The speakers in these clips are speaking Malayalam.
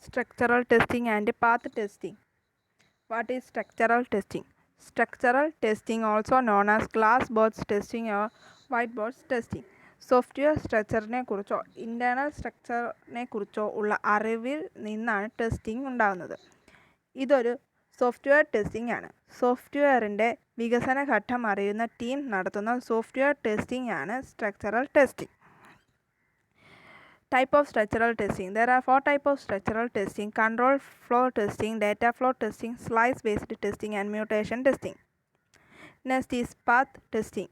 Structural testing and path testing. What is structural testing? Structural testing, also known as glassboard testing or whiteboard testing. Software സ്ട്രക്ചറിനെ കുറിച്ചോ ഇൻറ്റേർണൽ സ്ട്രക്ചറിനെ കുറിച്ചോ ഉള്ള അറിവിൽ നിന്നാണ് ടെസ്റ്റിംഗ് ഉണ്ടാകുന്നത്. ഇതൊരു സോഫ്റ്റ്വെയർ ടെസ്റ്റിംഗ് ആണ്. സോഫ്റ്റ്വെയറിൻ്റെ വികസന ഘട്ടം അറിയുന്ന ടീം നടത്തുന്ന സോഫ്റ്റ്വെയർ ടെസ്റ്റിംഗ് ആണ് structural testing. Type of structural testing. There are 4 types of structural testing: control flow testing, data flow testing, slice based testing and mutation testing. Next is path testing.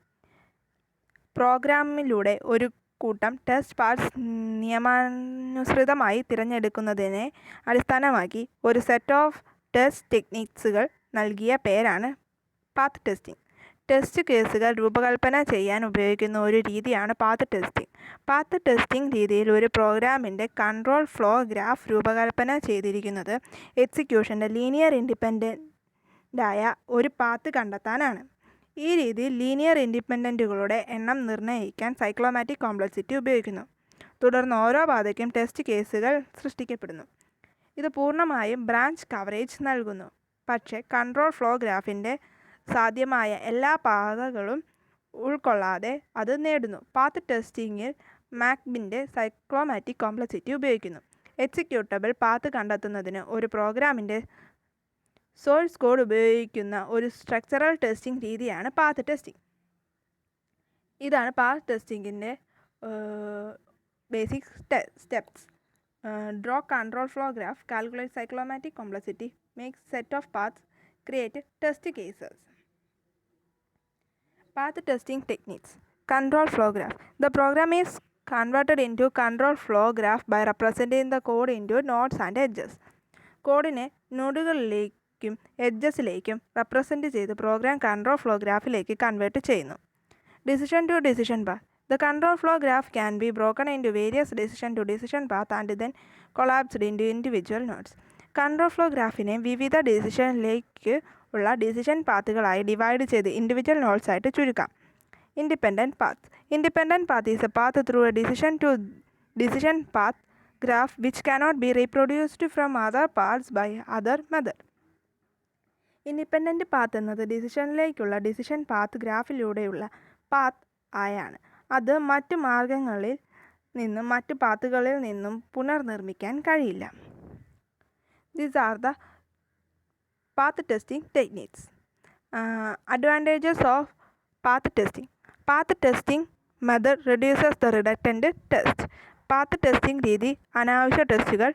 പ്രോഗ്രാമിലൂടെ ഒരു കൂട്ടം ടെസ്റ്റ് പാർട്സ് നിയമാനുസൃതമായി തിരഞ്ഞെടുക്കുന്നതിനെ അടിസ്ഥാനമാക്കി ഒരു സെറ്റ് ഓഫ് ടെസ്റ്റ് ടെക്നിക്സുകൾ നൽകിയ പേരാണ് പാത്ത് ടെസ്റ്റിംഗ്. ടെസ്റ്റ് കേസുകൾ രൂപകൽപ്പന ചെയ്യാൻ ഉപയോഗിക്കുന്ന ഒരു രീതിയാണ് പാത്ത് ടെസ്റ്റിംഗ്. പാത്ത് ടെസ്റ്റിംഗ് രീതിയിൽ ഒരു പ്രോഗ്രാമിൻ്റെ കൺട്രോൾ ഫ്ലോ ഗ്രാഫ് രൂപകൽപ്പന ചെയ്തിരിക്കുന്നത് എക്സിക്യൂഷൻ്റെ ലീനിയർ ഇൻഡിപെൻഡൻ്റായ ഒരു പാത്ത് കണ്ടെത്താനാണ്. ഈ രീതിയിൽ ലീനിയർ ഇൻഡിപെൻഡൻറ്റുകളുടെ എണ്ണം നിർണ്ണയിക്കാൻ സൈക്ലോമാറ്റിക് കോംപ്ലക്സിറ്റി ഉപയോഗിക്കുന്നു. തുടർന്ന് ഓരോ പാതയ്ക്കും ടെസ്റ്റ് കേസുകൾ സൃഷ്ടിക്കപ്പെടുന്നു. ഇത് പൂർണ്ണമായും ബ്രാഞ്ച് കവറേജ് നൽകുന്നു, പക്ഷേ കൺട്രോൾ ഫ്ലോ ഗ്രാഫിൻ്റെ സാധ്യമായ എല്ലാ പാതകളും ഉൾക്കൊള്ളാതെ അത് നേടുന്നു. പാത്ത് ടെസ്റ്റിങ്ങിൽ മാക്ബിൻ്റെ സൈക്ലോമാറ്റിക് കോംപ്ലക്സിറ്റി ഉപയോഗിക്കുന്നു. എക്സിക്യൂട്ടബിൾ പാത്ത് കണ്ടെത്തുന്നതിന് ഒരു പ്രോഗ്രാമിൻ്റെ സോഴ്സ് കോഡ് ഉപയോഗിക്കുന്ന ഒരു സ്ട്രക്ചറൽ ടെസ്റ്റിംഗ് രീതിയാണ് പാത്ത് ടെസ്റ്റിംഗ്. ഇതാണ് പാത്ത് ടെസ്റ്റിങ്ങിൻ്റെ basic steps. Draw control flow graph, calculate cyclomatic complexity, make set of paths, create test cases. Path testing techniques. Control flow graph. The program is converted into control flow graph by representing the code into nodes and edges. കോഡിനെ നോഡുകളിലേക്കും എഡ്ജസിലേക്കും റെപ്രസെൻറ്റ് ചെയ്ത് പ്രോഗ്രാം കൺട്രോൾ ഫ്ലോ ഗ്രാഫിലേക്ക് കൺവേർട്ട് ചെയ്യുന്നു. Decision to decision path. The control flow graph can be broken into various decision to decision path and then collapsed into individual nodes. Control flow ഗ്രാഫിനെ വിവിധ ഡിസിഷനിലേക്ക് ഉള്ള ഡിസിഷൻ പാത്തുകളായി ഡിവൈഡ് ചെയ്ത് ഇൻഡിവിജ്വൽ നോഡ്സ് ആയിട്ട് ചുരുക്കാം. Independent path. Independent path is a path through a decision to decision path graph which cannot be reproduced from other paths by other method. Independent path എന്നത് ഡിസിഷനിലേക്കുള്ള ഡിസിഷൻ പാത്ത് ഗ്രാഫിലൂടെയുള്ള പാത്ത് ആയാണ്. അത് മറ്റ് മാർഗങ്ങളിൽ നിന്നും മറ്റ് പാത്തുകളിൽ നിന്നും പുനർനിർമ്മിക്കാൻ കഴിയില്ല. These are the path testing techniques. Advantages of path testing. Path testing method reduces the redundant test. Path testing രീതി അനാവശ്യ ടെസ്റ്റുകൾ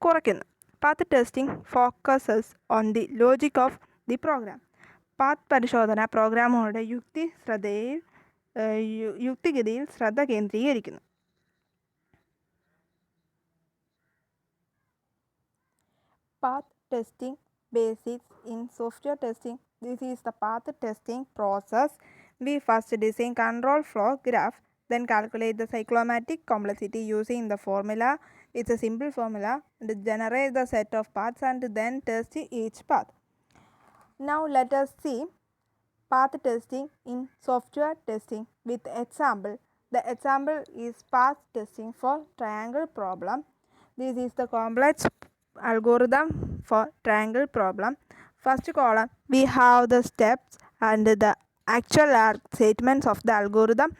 കുറയ്ക്കുന്നു. Path testing focuses on the logic of the program. Path പരിശോധന പ്രോഗ്രാമുകളുടെ യുക്തിഗതിയിൽ ശ്രദ്ധ കേന്ദ്രീകരിക്കുന്നു. Path testing basics in software testing. This is the path testing process. We first design control flow graph, then calculate the cyclomatic complexity using the formula. It's a simple formula, and generate the set of paths and then test each path. Now let us see path testing in software testing with example. The example is path testing for triangle problem. This is the complex algorithm for triangle problem. First column we have the steps and the actual statements of the algorithm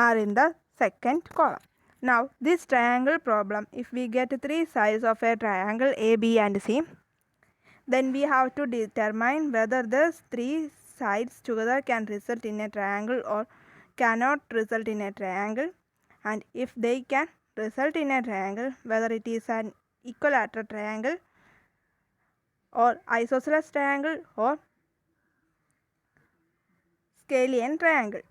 are in the second column. Now this triangle problem, if we get 3 sides of a triangle A, B and C, then we have to determine whether these 3 sides together can result in a triangle or cannot result in a triangle, and if they can result in a triangle, whether it is an equilateral triangle or isosceles triangle or scalene triangle.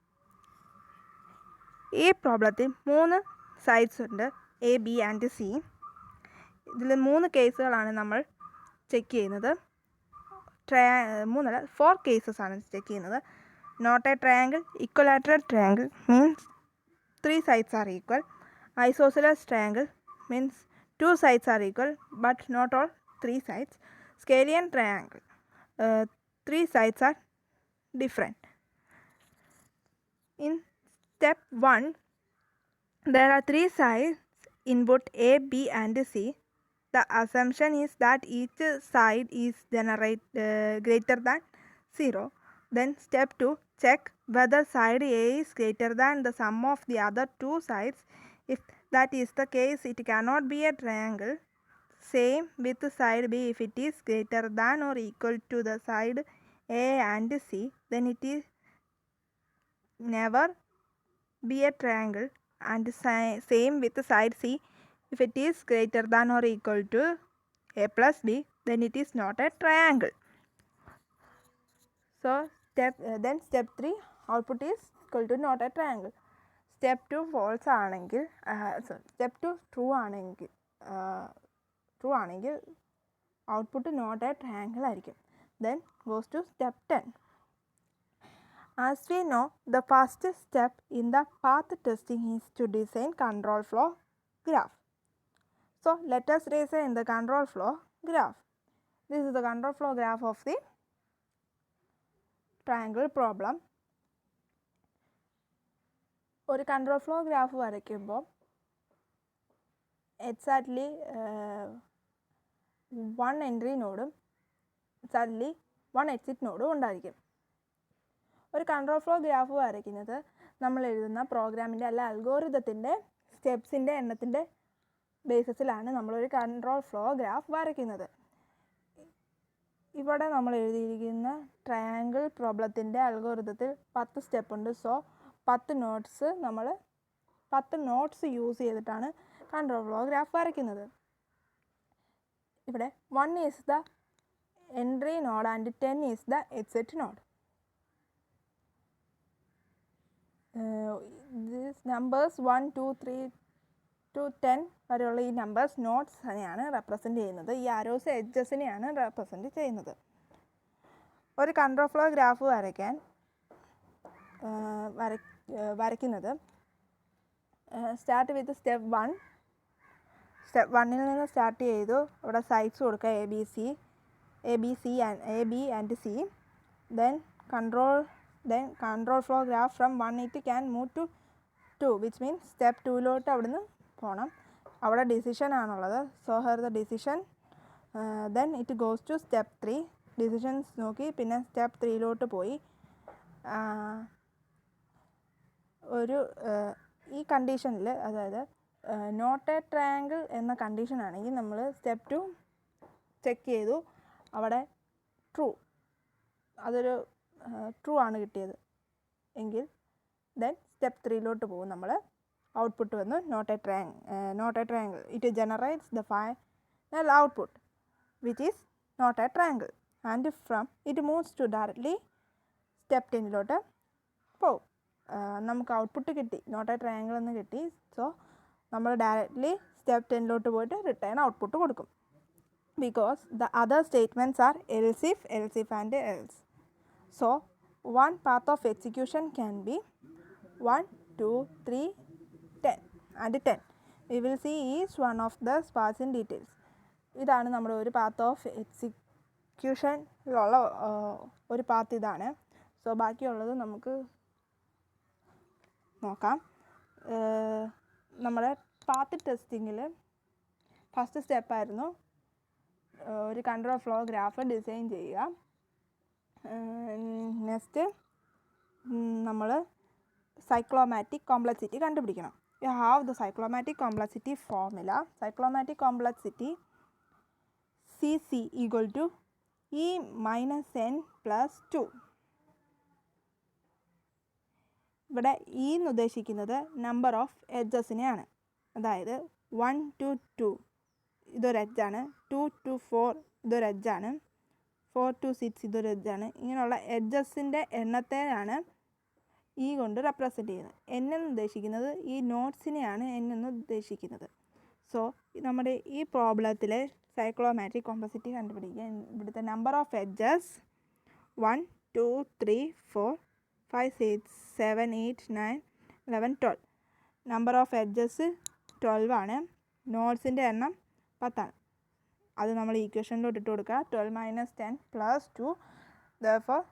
ഈ പ്രോബ്ലത്തിൽ 3 സൈഡ്സ് ഉണ്ട്, എ, ബി ആൻഡ് സി. ഇതിൽ 3 കേസുകളാണ് നമ്മൾ ചെക്ക് ചെയ്യുന്നത്. 4 കേസസ് ആണ് ചെക്ക് ചെയ്യുന്നത്. Not a triangle, equilateral triangle means 3 sides are equal. Isosceles triangle means 2 sides are equal but not all 3 sides. Scalene triangle, 3 sides are different. In step 1, there are 3 sides input A, B and C. the assumption is that each side is greater than 0. Then step 2, check whether side A is greater than the sum of the other two sides. If that is the case, it cannot be a triangle. Same with side B. If it is greater than or equal to the side A and C, then it is never be a triangle. And same with side C. If it is greater than or equal to A plus B, then it is not a triangle. So step 3, output is equal to not a triangle. Step 2 false ആണെങ്കിൽ step 2 true ആണെങ്കിൽ output not a triangle ആയിരിക്കും. Then goes to step 10. As we know, the first step in the path testing is to design control flow graph. So let us design the control flow graph. This is the control flow graph of the triangle problem. ഒരു control flow graph വരയ്ക്കുമ്പോൾ exactly one entry നോഡും exactly one exit നോഡും ഉണ്ടായിരിക്കും. ഒരു കൺട്രോൾ ഫ്ലോ ഗ്രാഫ് വരയ്ക്കുന്നത് നമ്മൾ എഴുതുന്ന പ്രോഗ്രാമിൻ്റെ അല്ല അൽഗോരിതത്തിൻ്റെ സ്റ്റെപ്സിൻ്റെ എണ്ണത്തിൻ്റെ ബേസിസിലാണ് നമ്മളൊരു കൺട്രോൾ ഫ്ലോ ഗ്രാഫ് വരയ്ക്കുന്നത്. ഇവിടെ നമ്മൾ എഴുതിയിരിക്കുന്ന ട്രയാങ്കിൾ പ്രോബ്ലത്തിൻ്റെ അൽഗോരിതത്തിൽ 10 സ്റ്റെപ്പ് ഉണ്ട്. സോ 10 നോട്ട്സ് യൂസ് ചെയ്തിട്ടാണ് കൺട്രോൾ ഫ്ലോ ഗ്രാഫ് വരയ്ക്കുന്നത്. ഇവിടെ 1 is the entry node and 10 is the exit node. These numbers 1, 2, 3 to 10 വരെയുള്ള ഈ നമ്പേഴ്സ് നോട്ട്സിനെയാണ് റെപ്രസെൻറ്റ് ചെയ്യുന്നത്. ഈ ആരോസ് എഡ്ജസിനെയാണ് റെപ്രസെൻറ്റ് ചെയ്യുന്നത്. ഒരു കൺട്രോൾ ഫ്ലോ ഗ്രാഫ് വരയ്ക്കുന്നത് സ്റ്റാർട്ട് വിത്ത് സ്റ്റെപ്പ് 1. സ്റ്റെപ്പ് 1ൽ നിന്ന് സ്റ്റാർട്ട് ചെയ്തു. ഇവിടെ സൈഡ്സ് കൊടുക്കുക A B and C. then control flow graph from 1 it can move to 2, which means step 2ലോട്ട് അവിടുന്ന് പോകണം. അവിടെ ഡിസിഷൻ ആണുള്ളത്. So hair the decision. then it goes to step 3. Decisions നോക്കി പിന്നെ സ്റ്റെപ്പ് 3ലോട്ട് പോയി. ഈ കണ്ടീഷനിൽ, അതായത് നോട്ട് എ ട്രയാങ്കിൾ എന്ന കണ്ടീഷൻ ആണെങ്കിൽ നമ്മൾ സ്റ്റെപ്പ് 2 ചെക്ക് ചെയ്തു. അവിടെ അതൊരു ട്രൂ ആണ് കിട്ടിയത് എങ്കിൽ ദെൻ സ്റ്റെപ്പ് 3ലോട്ട് പോകും നമ്മൾ. ഔട്ട്പുട്ട് വന്നു not a triangle. It generates the final output which is not a triangle. And from it moves to directly step 10ലോട്ട് പോകും. നമുക്ക് ഔട്ട്പുട്ട് കിട്ടി, നോട്ട് എ ട്രയാങ്കിൾ എന്ന് കിട്ടി. സോ നമ്മൾ ഡയറക്ട്ലി സ്റ്റെപ്പ് 10ലോട്ട് പോയിട്ട് റിട്ടേൺ ഔട്ട്പുട്ട് കൊടുക്കും. Because the other statements are else if and else. So one path of execution can be 1, 2, 3, 10 and 10. We will see each one of the parts in details. ഇതാണ് നമ്മുടെ ഒരു പാത്ത് ഓഫ് എക്സിക്യൂഷനിലുള്ള ഒരു പാത്ത് ഇതാണ്. സോ ബാക്കിയുള്ളത് നമുക്ക് നോക്കാം. നമ്മുടെ പാത്ത് ടെസ്റ്റിങ്ങിൽ ഫസ്റ്റ് സ്റ്റെപ്പായിരുന്നു ഒരു കൺട്രോൾ ഫ്ലോ ഗ്രാഫ് ഡിസൈൻ ചെയ്യുക. നെക്സ്റ്റ് നമ്മൾ സൈക്ലോമാറ്റിക് കോംപ്ലക്സിറ്റി കണ്ടുപിടിക്കണം. You have the cyclomatic complexity formula. Cyclomatic complexity CC equal to E minus n plus 2. ഇവിടെ E എന്ന് ഉദ്ദേശിക്കുന്നത് നമ്പർ ഓഫ് എഡ്ജസിനെയാണ്. അതായത് 1 to 2 ഇതൊരു എഡ്ജാണ്, 2 to 4 ഇതൊരു എഡ്ജാണ്, 4 to 6 ഇതൊരു എഡ്ജാണ്. ഇങ്ങനെയുള്ള എഡ്ജസിൻ്റെ എണ്ണത്തെയാണ് E കൊണ്ട് റെപ്രസെൻറ്റ് ചെയ്യുന്നത്. n എന്ന് ഉദ്ദേശിക്കുന്നത് ഈ നോട്ട്സിനെയാണ് n എന്ന് ഉദ്ദേശിക്കുന്നത്. സോ നമ്മുടെ ഈ പ്രോബ്ലത്തിലെ സൈക്ലോമാറ്റിക് കോംപ്ലക്സിറ്റി കണ്ടുപിടിക്കുക. ഇവിടുത്തെ number of edges 1, 2, 3, 4, 5, 6, 7, 8, 9, 11, 12. Number of edges 12 ആണ്. നോട്ട്സിൻ്റെ എണ്ണം 10 ആണ്. അത് നമ്മൾ ഈക്വേഷനിലോട്ട് ഇട്ട് കൊടുക്കുക. 12 minus 10 plus 2 therefore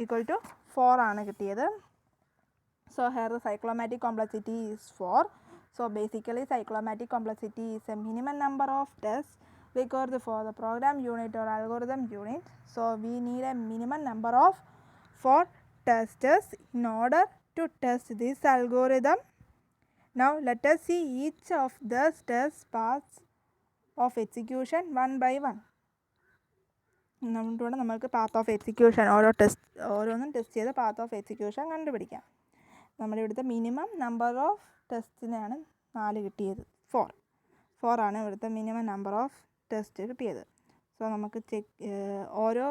equal to 4 ആണ് കിട്ടിയത്. So here the cyclomatic complexity is 4. So basically cyclomatic complexity is a minimum number of tests required for the program unit or algorithm unit. So we need a minimum number of 4 testers in order to test this algorithm. Now let us see each of the test paths of execution one by one. നമുക്ക് പാത്ത് ഓഫ് എക്സിക്യൂഷൻ ഓരോന്നും ടെസ്റ്റ് ചെയ്ത് പാത്ത് ഓഫ് എക്സിക്യൂഷൻ കണ്ടുപിടിക്കാം. നമ്മുടെ ഇവിടുത്തെ മിനിമം നമ്പർ ഓഫ് ടെസ്റ്റിനാണ് 4 കിട്ടിയത്. 4 ആണ് ഇവിടുത്തെ മിനിമം നമ്പർ ഓഫ് ടെസ്റ്റ് കിട്ടിയത്. സോ നമുക്ക് ഓരോ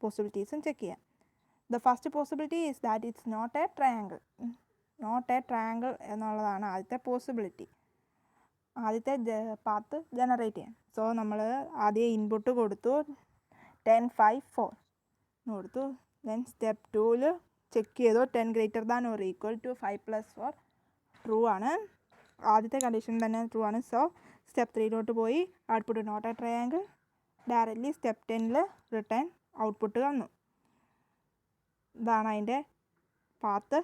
പോസിബിലിറ്റീസും ചെക്ക് ചെയ്യാം. The first possibility is that it's not a triangle എന്നുള്ളതാണ് ആദ്യത്തെ പോസിബിലിറ്റി. ആദ്യത്തെ പാത്ത് ജനറേറ്റ് ചെയ്യാൻ. സോ നമ്മൾ ആദ്യം ഇൻപുട്ട് കൊടുത്തു 10, 5, 4 കൊടുത്തു. ദെൻ സ്റ്റെപ്പ് 2 ചെക്ക് ചെയ്തു 10 greater than or equal to 5 + 4 true ആണ്. ആദ്യത്തെ കണ്ടീഷൻ തന്നെ ട്രൂ ആണ്. സോ സ്റ്റെപ്പ് 3 പോയി output not a triangle. Directly step 10 return output വന്നു. ഇതാണ് അതിൻ്റെ പാത്ത്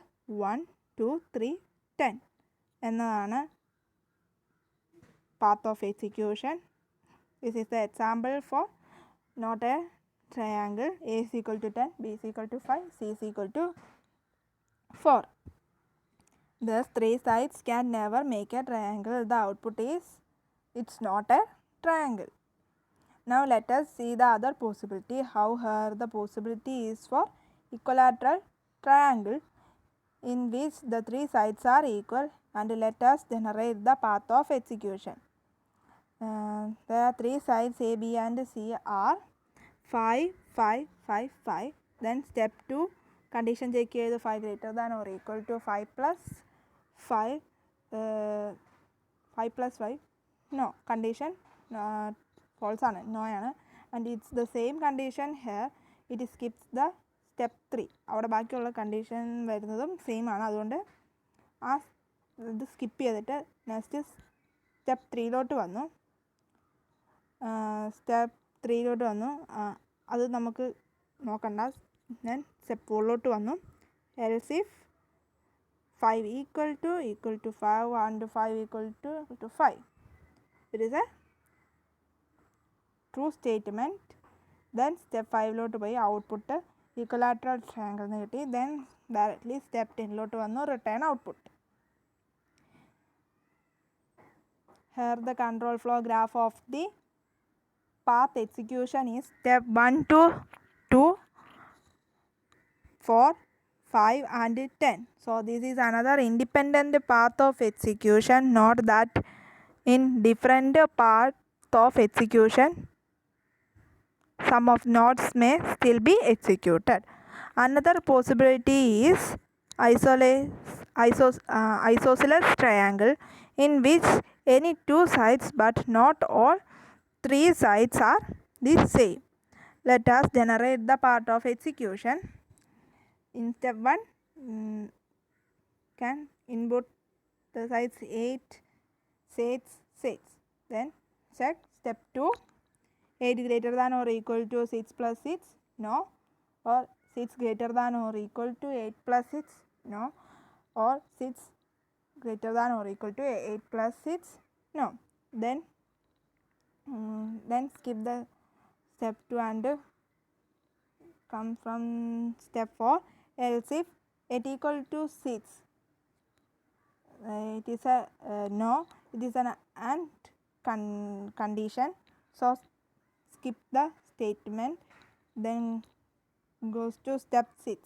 1, 2, 3, 10 എന്നതാണ് path of execution. This is the example for not a triangle. A is equal to 10, B is equal to 5, C is equal to 4. Thus 3 sides can never make a triangle. The output is it's not a triangle. Now let us see the other possibility. How here the possibility is for equilateral triangle in which the 3 sides are equal, and let us generate the path of execution. There are 3 sides A, B and C are 5, 5, 5, 5. Then step 2 condition check ചെയ്ത് 5 greater than or equal to 5 plus 5 5 plus 5 no condition false ആണ്, no ആണ്. And it's the same condition here. It skips the step 3. അവിടെ ബാക്കിയുള്ള കണ്ടീഷൻ വരുന്നതും സെയിം ആണ്. അതുകൊണ്ട് ആ ഇത് സ്കിപ്പ് ചെയ്തിട്ട് നെക്സ്റ്റ് സ്റ്റെപ്പ് 3 വന്നു. സ്റ്റെപ്പ് 3 വന്നു. അത് നമുക്ക് നോക്കണ്ട. ഞാൻ സ്റ്റെപ്പ് 4 വന്നു. Else if 5 equal to 5 and 5 equal to 5. It is a true statement. Then step 5 പോയി ഔട്ട്പുട്ട് equilateral triangle എന്ന് കിട്ടി. Then directly step 10 വന്നു return output. Here the control flow graph of the path execution is step 1 to 2, 4, 5 and 10. So this is another independent path of execution. Note that in different paths of execution some of nodes may still be executed. Another possibility is isosceles triangle in which any 2 sides but not all 3 sides are the same. Let us generate the path of execution. In step 1 can input the sides 8, 6, 6. Then check step 2 8 greater than or equal to 6 plus 6 no, or 6 greater than or equal to 8 plus 6 no, or 6 greater than or equal to 8 plus 6 no. Then skip the step 2 and come from step 4. Else if 8 equal to 6 it is a no, it is an and condition. So skip the statement. Then goes to step 6.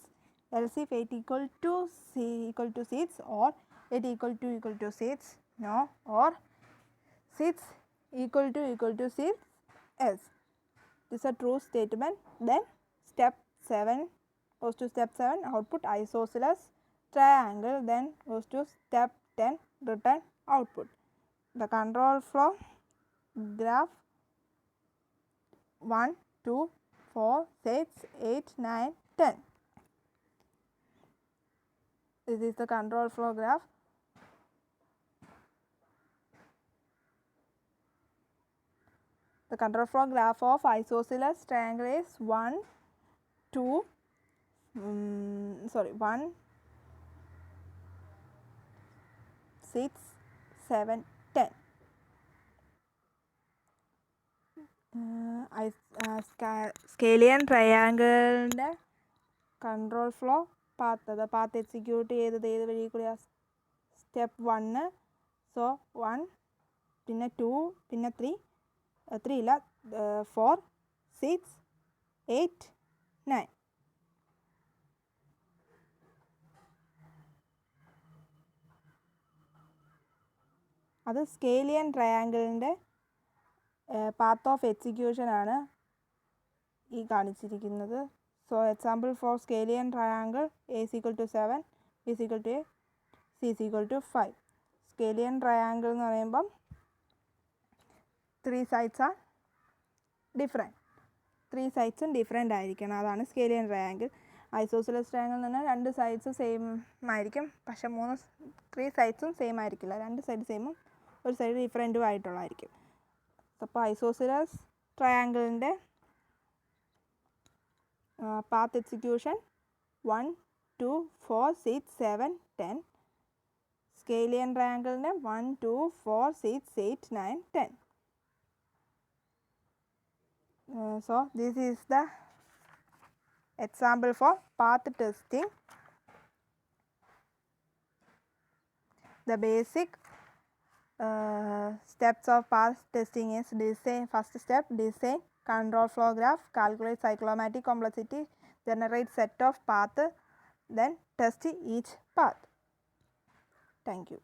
Else if 8 equal to 6 or 8 equal to 6 no, or 6 equal to 6 else. This is a true statement. Then step 7 goes to step 7 output isosceles triangle. Then goes to step 10 return output. The control flow graph 1, 2, 4, 6, 8, 9, 10. This is the control flow graph. The control flow graph of isosceles triangle is 1, 2, 1, 6, 7, 10. Scalene triangle control flow path. The path execute step 1. So 1, pinna 2, pinna 3, 3 illa 4, 6, 8, 9. അത് സ്കേലിയൻ ട്രയാങ്കിളിൻ്റെ പാത്ത് ഓഫ് എക്സിക്യൂഷൻ ആണ് ഈ കാണിച്ചിരിക്കുന്നത്. So example for scalene triangle A is equal to 7, B is equal to A, C is equal to 5. Scalene triangle എന്ന് പറയുമ്പം 3 sides are different. 3 sides different ആയിരിക്കണം, അതാണ് സ്കേലിയൻ ട്രയാങ്കിൾ. ഐസോസിലസ് ട്രയാങ്കിൾ എന്ന് പറഞ്ഞാൽ 2 sides സെയിം ആയിരിക്കും, പക്ഷേ 3 sides സെയിം ആയിരിക്കില്ല. 2 സൈഡ് സെയിമും ഒരു സൈഡ് ഡിഫറെൻറ്റും ആയിട്ടുള്ളതായിരിക്കും. അപ്പോൾ isosceles ട്രയാങ്കിളിൻ്റെ path execution 1, 2, 4, 6, 7, 10. സ്കേലിയൻ ട്രയാങ്കിളിൻ്റെ 1, 2, 4, 6, 8, 9, 10. So this is the example for path testing. The basic steps of path testing is design. First step, design control flow graph, calculate cyclomatic complexity, generate set of path, then test each path. Thank you.